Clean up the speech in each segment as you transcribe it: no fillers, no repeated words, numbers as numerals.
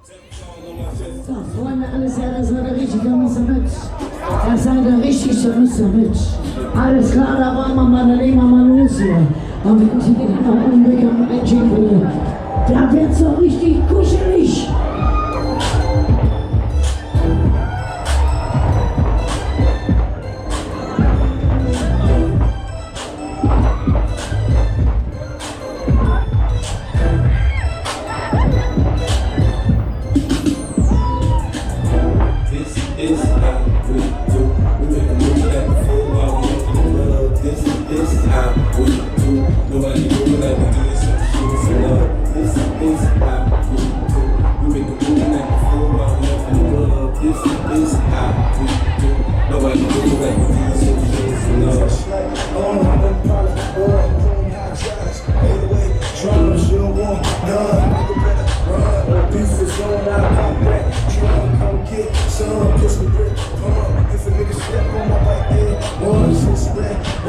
So, Freunde, alles klar, das war der richtige Mr. mit. Das war der richtige Mr. mit. Alles klar, da waren wir mal, da legen wir mal los hier. Und wenn Sie den noch Umweg am Menschen will, da wird's so richtig kuschelig.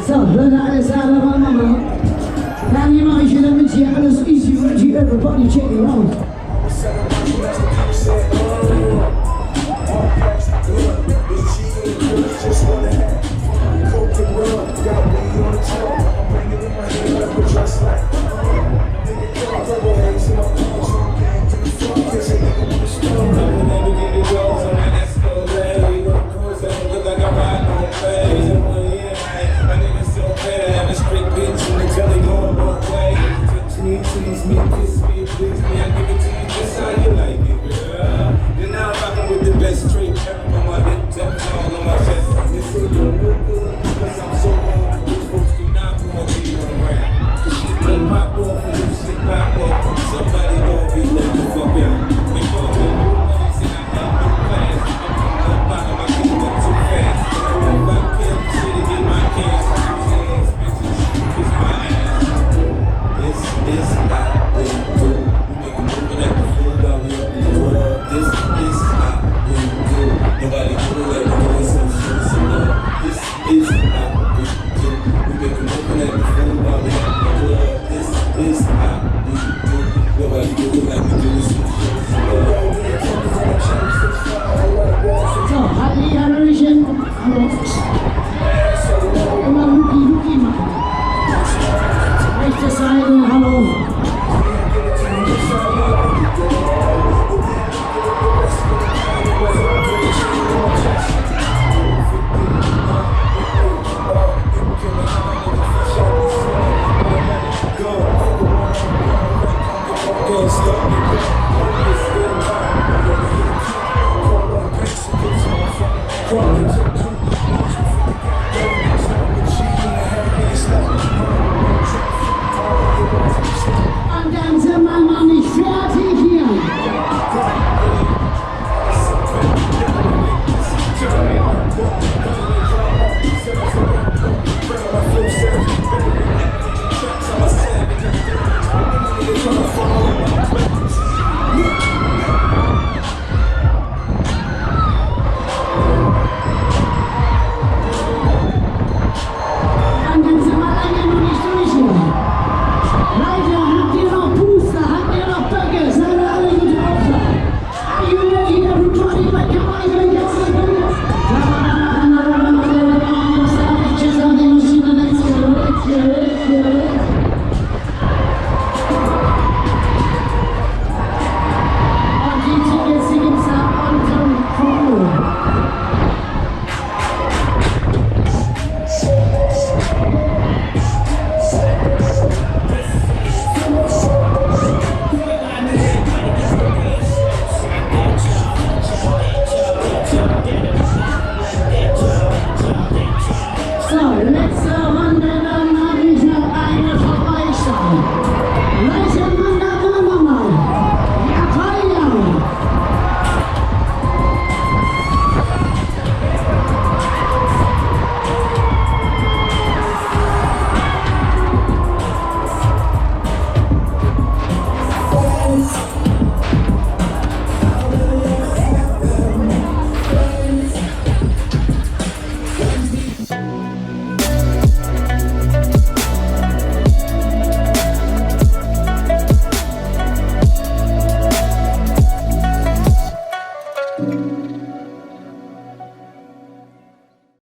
So, Leute, alles klar, da waren wir mal. Dann hier mache ich wieder mit hier, alles easy, Reggie, everybody check it out. Stop.